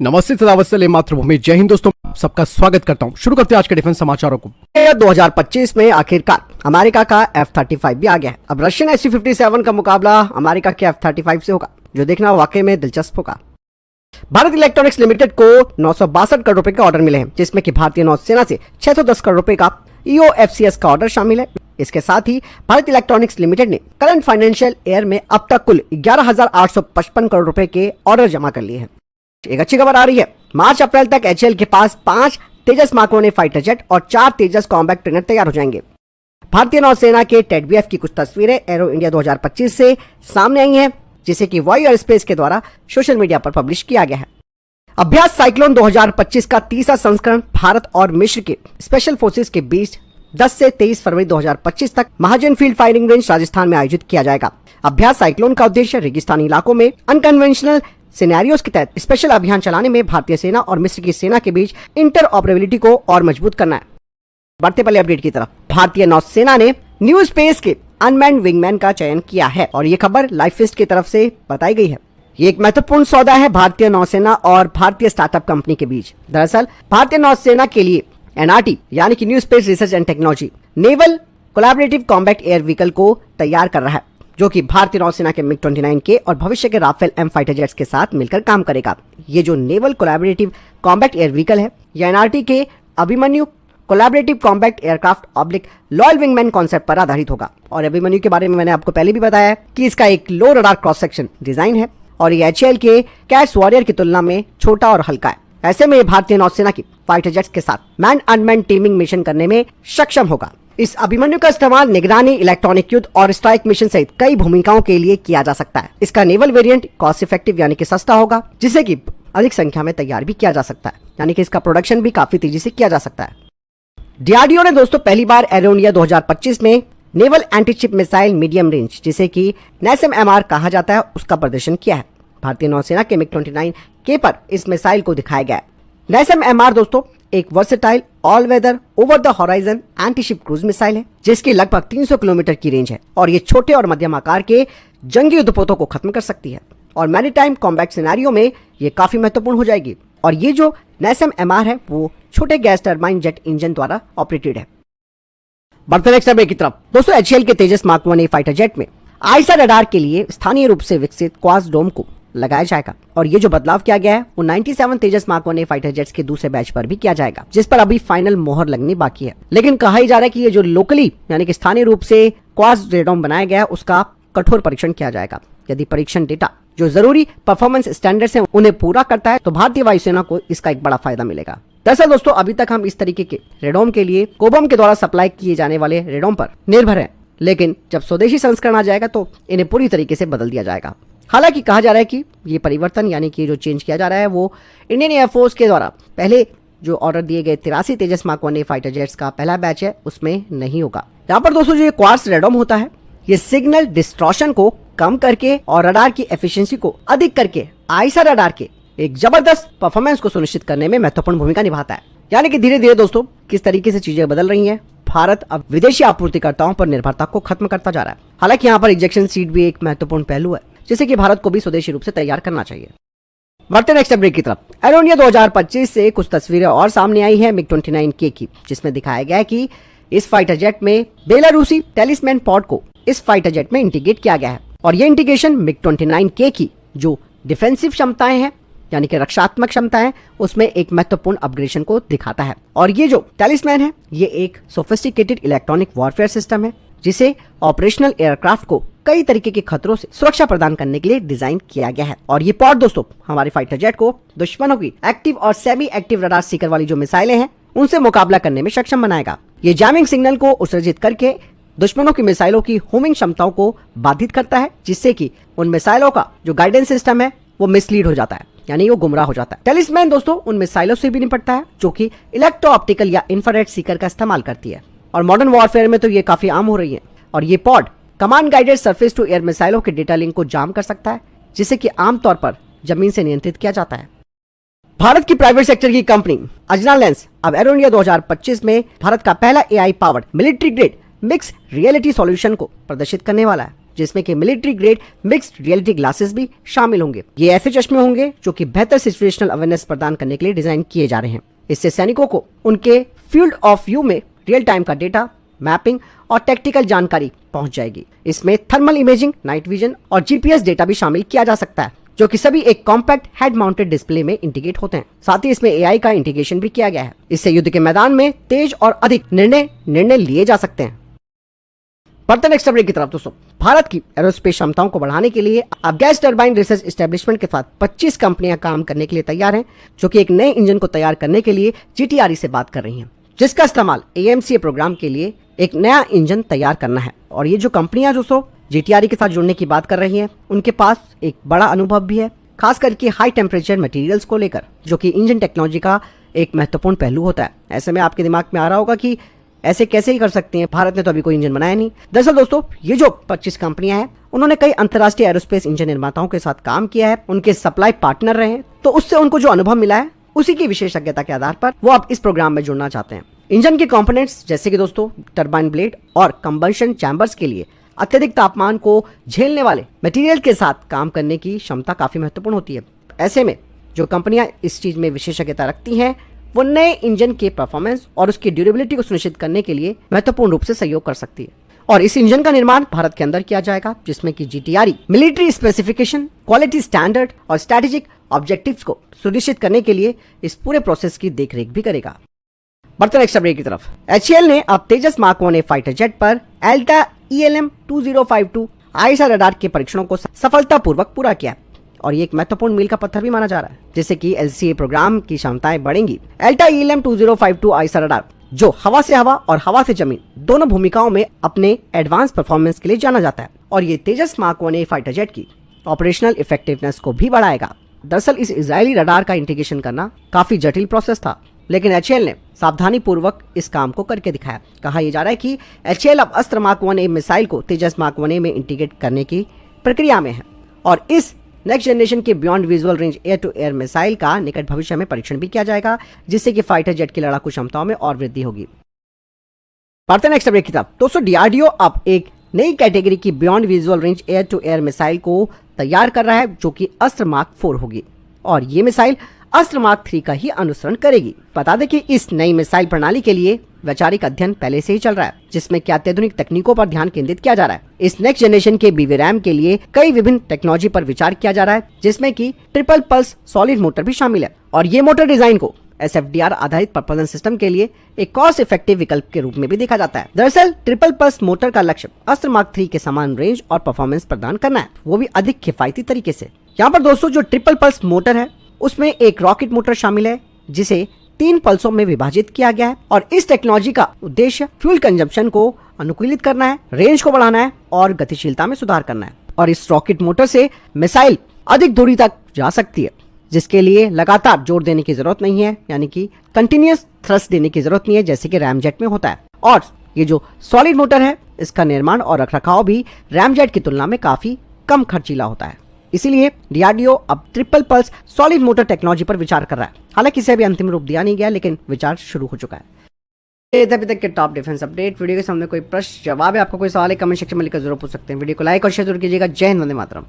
नमस्ते सदावत्सल मातृभूमि। जय हिंद दोस्तों, सबका स्वागत करता हूं। शुरू करते हैं आज के डिफेंस समाचारों को। 2025 में आखिरकार अमेरिका का F-35 भी आ गया है। अब रशियन SU-57 का मुकाबला अमेरिका के F-35 से होगा, जो देखना वाकई में दिलचस्प होगा। भारत इलेक्ट्रॉनिक्स लिमिटेड को 962 करोड़ रुपए के ऑर्डर मिले हैं, जिसमें कि भारतीय नौसेना से 610 करोड़ रुपए का EOFCS का ऑर्डर शामिल है। इसके साथ ही भारत इलेक्ट्रॉनिक्स लिमिटेड ने करंट फाइनेंशियल ईयर में अब तक कुल 11,855 करोड़ रुपए के ऑर्डर जमा कर लिए हैं। एक अच्छी खबर आ रही है, मार्च अप्रैल तक HAL के पास 5 तेजस मार्क 1 फाइटर जेट और 4 तेजस कॉम्बैट ट्रेनर तैयार हो जाएंगे। भारतीय नौसेना के TEDBF की कुछ तस्वीरें एरो इंडिया 2025 से सामने आई हैं, जिसे कि वायु और स्पेस के द्वारा सोशल मीडिया पर पब्लिश किया गया है। अभ्यास साइक्लोन 2025 का तीसरा संस्करण भारत और मिस्र के स्पेशल फोर्सेस के बीच 10 से 23 फरवरी 2025 तक महाजन फील्ड फायरिंग रेंज राजस्थान में आयोजित किया जाएगा। अभ्यास साइक्लोन का उद्देश्य रेगिस्तानी इलाकों में अनकन्वेंशनल सिनेरियोस के तहत स्पेशल अभियान चलाने में भारतीय सेना और मिस्र की सेना के बीच इंटरऑपरेबिलिटी को और मजबूत करना है। बढ़ते पहले अपडेट की तरफ, भारतीय नौसेना ने न्यू स्पेस के अनमैन्ड विंगमैन का चयन किया है और ये खबर लाइफिस्ट की तरफ से बताई गई है। ये एक महत्वपूर्ण सौदा है भारतीय नौसेना और भारतीय स्टार्टअप कंपनी के बीच। दरअसल भारतीय नौसेना के लिए NRT यानी कि new space research and technology naval collaborative combat air vehicle को तैयार कर रहा है, जो कि भारतीय नौसेना के MiG-29 के और भविष्य के राफेल M फाइटर जेट्स के साथ मिलकर काम करेगा। ये जो naval collaborative combat air vehicle है, यह NRT के Abhimanyu collaborative combat aircraft oblique loyal wingman concept पर आधारित होगा। और अभिमन्यु के बारे में मैंने आपको पहले भी बताया है कि इसका एक लो रडार क्रॉस सेक्शन डिजाइन है और ये HAL के कैश वॉरियर की तुलना में छोटा और हल्का है। ऐसे में भारतीय नौसेना की फाइटर जेट्स के साथ मैन अनमैन टीमिंग मिशन करने में सक्षम होगा। इस अभिमन्यु का इस्तेमाल निगरानी, इलेक्ट्रॉनिक युद्ध और स्ट्राइक मिशन सहित कई भूमिकाओं के लिए किया जा सकता है। इसका नेवल वेरिएंट कॉस्ट इफेक्टिव यानी कि सस्ता होगा, जिसे कि अधिक संख्या में तैयार भी किया जा सकता है, यानी कि इसका प्रोडक्शन भी काफी तेजी से किया जा सकता है। DRDO ने दोस्तों पहली बार एरो इंडिया 2025 में naval antiship missile medium range, जिसे कि NASAMS कहा जाता है, उसका प्रदर्शन किया है। भारतीय नौसेना के MiG-29K पर इस मिसाइल को दिखाया गया है। NASAMS दोस्तों एक versatile all weather over the horizon antiship cruise missile है, जिसकी लगभग 300 किलोमीटर की रेंज है और ये छोटे और मध्यम आकार के जंगी युद्धपोतों को खत्म कर सकती है और मैरीटाइम कॉम्बैट सिनेरियो में ये काफी महत्वपूर्ण हो जाएगी। और ये जो NASAMS है वो छोटे गैस टर्बाइन जेट इंजन द्वारा ऑपरेटेड है। बढ़ते नेक्स्ट अपडेट की तरफ, दोस्तों HAL के तेजस मार्क 1 फाइटर जेट में आईसा रडार के लिए स्थानीय रूप से विकसित क्वास डोम को लगाया जाएगा और ये जो बदलाव किया गया है वो 97 तेजस मार्क 1 फाइटर जेट्स के दूसरे बैच पर भी किया जाएगा, जिस पर अभी फाइनल मोहर लगनी बाकी है। लेकिन कहा ही जा रहा है कि ये जो लोकली यानी कि स्थानीय रूप से क्वास रेडोम बनाया गया है, उसका कठोर परीक्षण किया जाएगा। यदि परीक्षण डेटा जो जरूरी परफॉर्मेंस स्टैंडर्ड्स हैं उन्हें पूरा करता है तो भारतीय वायुसेना को इसका एक बड़ा फायदा मिलेगा। दरअसल दोस्तों अभी तक हम इस तरीके के रेडोम के लिए कोबम के द्वारा सप्लाई किए जाने वाले रेडोम पर निर्भर है, लेकिन जब स्वदेशी संस्करण आ जाएगा तो इन्हें पूरी तरीके से बदल दिया जाएगा। हालांकि कहा जा रहा है कि ये परिवर्तन यानी कि जो चेंज किया जा रहा है वो इंडियन एयरफोर्स के द्वारा पहले जो ऑर्डर दिए गए 83 तेजस मार्क 1 फाइटर जेट्स का पहला बैच है उसमें नहीं होगा। यहाँ पर दोस्तों जो ये क्वार्ट्स रेडोम होता है, ये सिग्नल डिस्ट्रॉशन को कम करके और रडार की एफिशिएंसी को अधिक करके आईसा रडार के एक जबरदस्त परफॉर्मेंस को सुनिश्चित करने में महत्वपूर्ण भूमिका निभाता है। यानी कि धीरे धीरे दोस्तों किस तरीके से चीजें बदल रही हैं, भारत अब विदेशी आपूर्तिकर्ताओं पर निर्भरता को खत्म करता जा रहा है। हालांकि यहाँ पर इजेक्शन सीट भी एक महत्वपूर्ण पहलू है, जिसे कि भारत को भी स्वदेशी रूप से तैयार करना चाहिए। बढ़ते नेक्स्ट अपडेट की तरफ, एरो इंडिया 2025 से कुछ तस्वीरें और सामने आई है MiG-29K की, जिसमें दिखाया गया है कि इस फाइटर जेट में बेलारूसी टेलिस्मैन पॉड को इस फाइटर जेट में इंटीग्रेट किया गया है और ये इंटीग्रेशन MiG-29K की जो डिफेंसिव क्षमताएं हैं यानी कि रक्षात्मक क्षमता है उसमें एक महत्वपूर्ण अपग्रेडेशन को दिखाता है। और ये जो टेलिस्मैन है ये एक सोफिस्टिकेटेड इलेक्ट्रॉनिक वॉरफेयर सिस्टम है, जिसे ऑपरेशनल एयरक्राफ्ट को कई तरीके के खतरों से सुरक्षा प्रदान करने के लिए डिजाइन किया गया है। और ये पॉड दोस्तों हमारे फाइटर जेट को दुश्मनों की एक्टिव और सेमी एक्टिव रडार सीकर वाली जो मिसाइलें हैं उनसे मुकाबला करने में सक्षम बनाएगा। ये जैमिंग सिग्नल को उत्सर्जित करके दुश्मनों की मिसाइलों की होमिंग क्षमताओं को बाधित करता है, जिससे कि उन मिसाइलों का जो गाइडेंस सिस्टम है वो मिसलीड हो जाता है, यानी वो गुमराह हो जाता है। टेलिस्मैन दोस्तों उन मिसाइलों से भी निपटता है जो कि इलेक्ट्रो ऑप्टिकल या इंफ्रारेड सीकर का इस्तेमाल करती है और मॉडर्न वॉरफेयर में तो ये काफी आम हो रही है। और ये pod command guided surface to air मिसाइलों के डेटा लिंक को जाम कर सकता है, जिसे कि आमतौर पर जमीन से नियंत्रित किया जाता है। भारत की प्राइवेट सेक्टर की कंपनी अजना लेंस अब एरो इंडिया 2025 में भारत का पहला AI powered military grade mix reality solution को प्रदर्शित करने वाला है, जिसमें कि military grade mixed reality glasses भी शामिल होंगे। ये ऐसे चश्मे होंगे जो कि बेहतर सिचुएशनल अवेयरनेस प्रदान करने के लिए डिजाइन किए जा रहे हैं। इससे सैनिकों को उनके फील्ड ऑफ व्यू में रियल टाइम का डेटा, मैपिंग और टेक्निकल जानकारी पहुंच जाएगी। इसमें थर्मल इमेजिंग, नाइट विजन और जीपीएस डेटा भी शामिल किया जा सकता है, जो कि सभी एक कॉम्पैक्ट हेड माउंटेड डिस्प्ले में इंटीग्रेट होते हैं। साथ ही इसमें एआई का इंटीग्रेशन भी किया गया है। इससे युद्ध के मैदान में तेज और अधिक निर्णय लिए जा सकते हैं। बढ़ते नेक्स्ट अपडेट की तरफ दोस्तों, भारत की एरोस्पेस क्षमताओं को बढ़ाने के लिए अब गैस टरबाइन रिसर्च एस्टेब्लिशमेंट के साथ 25 कंपनियां काम करने के लिए तैयार हैं, जो कि एक नए इंजन को तैयार करने के लिए जीटीआरई से बात कर रही हैं, जिसका इस्तेमाल एएमसीए प्रोग्राम के लिए एक नया इंजन तैयार करना है। और ये जो कंपनियां दोस्तों जीटीआरई के साथ जुड़ने की बात कर रही हैं, उनके पास एक बड़ा अनुभव भी है, खास करके हाई टेम्परेचर मटेरियल्स को लेकर, जो कि इंजन टेक्नोलॉजी का एक महत्वपूर्ण पहलू होता है। ऐसे में आपके दिमाग में आ रहा होगा कि ऐसे कैसे ही कर सकते हैं, भारत ने तो अभी कोई इंजन बनाया नहीं। दरअसल दोस्तों, ये जो 25 कंपनियां हैं, उन्होंने कई अंतर्राष्ट्रीय एरोस्पेस इंजन निर्माताओं के साथ काम किया है, उनके सप्लाई पार्टनर रहे हैं, तो उससे उनको जो अनुभव मिला है उसी की विशेषज्ञता के आधार पर वो अब इस प्रोग्राम में जुड़ना चाहते हैं। इंजन के कंपोनेंट्स जैसे कि दोस्तों टरबाइन ब्लेड और कंबशन चैम्बर्स के लिए अत्यधिक तापमान को झेलने वाले मटेरियल के साथ काम करने की क्षमता काफी महत्वपूर्ण होती है। ऐसे में जो कंपनियां इस चीज में विशेषज्ञता रखती हैं, वो नए इंजन के परफॉर्मेंस और उसकी ड्यूरेबिलिटी को सुनिश्चित करने के लिए महत्वपूर्ण रूप से सहयोग कर सकती है। और इस इंजन का निर्माण भारत के अंदर किया जाएगा, जिसमें कि GTRE military specification, quality standard और स्ट्रेटेजिक ऑब्जेक्टिव्स को सुनिश्चित करने के लिए इस पूरे प्रोसेस की देखरेख भी करेगा। बढ़ते नेक्स्ट अपडेट की तरफ, एचएएल ने अब तेजस मार्क 1 फाइटर जेट पर एल्टा ELM 2052 आईएसआर रडार के परीक्षणों को सफलतापूर्वक पूरा किया, और ये एक महत्वपूर्ण मील का पत्थर भी माना जा रहा है, जिससे कि एलसीए प्रोग्राम की क्षमताएं बढ़ेंगी। एल्टा ELM 2052 आईएसआर रडार, जो हवा से हवा और हवा से जमीन दोनों भूमिकाओं में अपने एडवांस परफॉर्मेंस के लिए जाना जाता है, और ये तेजस मार्क 1 फाइटर जेट की ऑपरेशनल इफेक्टिवनेस को भी बढ़ाएगा। दरअसल इस इजरायली रडार का इंटीग्रेशन करना काफी जटिल प्रोसेस था, लेकिन एचएएल ने सावधानी पूर्वक इस काम को करके दिखाया। कहा यह जा रहा है कि एचएएल अब अस्त्र मार्क 1 मिसाइल को तेजस मार्क 1 में इंटीग्रेट करने की प्रक्रिया में है, और इस नेक्स्ट जनरेशन के beyond visual range air to air missile का निकट भविष्य में परीक्षण भी किया जाएगा, जिससे कि फाइटर जेट की लड़ाकू क्षमताओं में और वृद्धि होगी। बढ़ते नेक्स्ट अपडेट की तरफ, दोस्तों डीआरडीओ अब एक नई कैटेगरी की beyond visual range air to air missile को तैयार कर रहा है, जो कि अस्त्र मार्क 4 होगी, और ये मिसाइल अस्त्र मार्क 3 का ही अनुसरण करेगी। बता दें कि इस नई मिसाइल प्रणाली के लिए वैचारिक अध्ययन पहले से ही चल रहा है, जिसमें क्या अत्याधुनिक तकनीकों पर ध्यान केंद्रित किया जा रहा है। इस नेक्स्ट जनरेशन के बीवीरैम के लिए कई विभिन्न टेक्नोलॉजी पर विचार किया जा रहा है, जिसमें कि ट्रिपल पल्स सॉलिड मोटर भी शामिल है, और ये मोटर डिजाइन को SFDR आधारित प्रपल्सन सिस्टम के लिए एक कॉस्ट इफेक्टिव विकल्प के रूप में भी देखा जाता है। दरअसल ट्रिपल पल्स मोटर का लक्ष्य अस्त्र मार्क 3 के समान रेंज और परफॉर्मेंस प्रदान करना है, वो भी अधिक किफायती तरीके से। यहाँ पर दोस्तों जो ट्रिपल पल्स मोटर है, उसमें एक रॉकेट मोटर शामिल है, जिसे 3 पल्सों में विभाजित किया गया है, और इस टेक्नोलॉजी का उद्देश्य फ्यूल कंजप्शन को अनुकूलित करना है, रेंज को बढ़ाना है और गतिशीलता में सुधार करना है। और इस रॉकेट मोटर से मिसाइल अधिक दूरी तक जा सकती है, जिसके लिए लगातार जोर देने की जरूरत नहीं है, यानी कि कंटिन्यूअस थ्रस्ट देने की जरूरत नहीं है, जैसे कि रैमजेट में होता है। और ये जो सॉलिड मोटर है, इसका निर्माण और रखरखाव भी रैमजेट की तुलना में काफी कम खर्चीला होता है। इसीलिए डीआरडीओ अब triple pulse solid motor technology पर विचार कर रहा है। हालांकि इसे अभी अंतिम रूप दिया नहीं गया, लेकिन विचार शुरू हो चुका है। अभी तक के टॉप डिफेंस अपडेट। वीडियो के सामने कोई प्रश्न जवाब है, आपका कोई सवाल है, कमेंट सेक्शन में लिखकर जरूर पूछ सकते हैं। वीडियो को लाइक और शेयर जरूर कीजिएगा। जय हिंद, वंदे मातरम।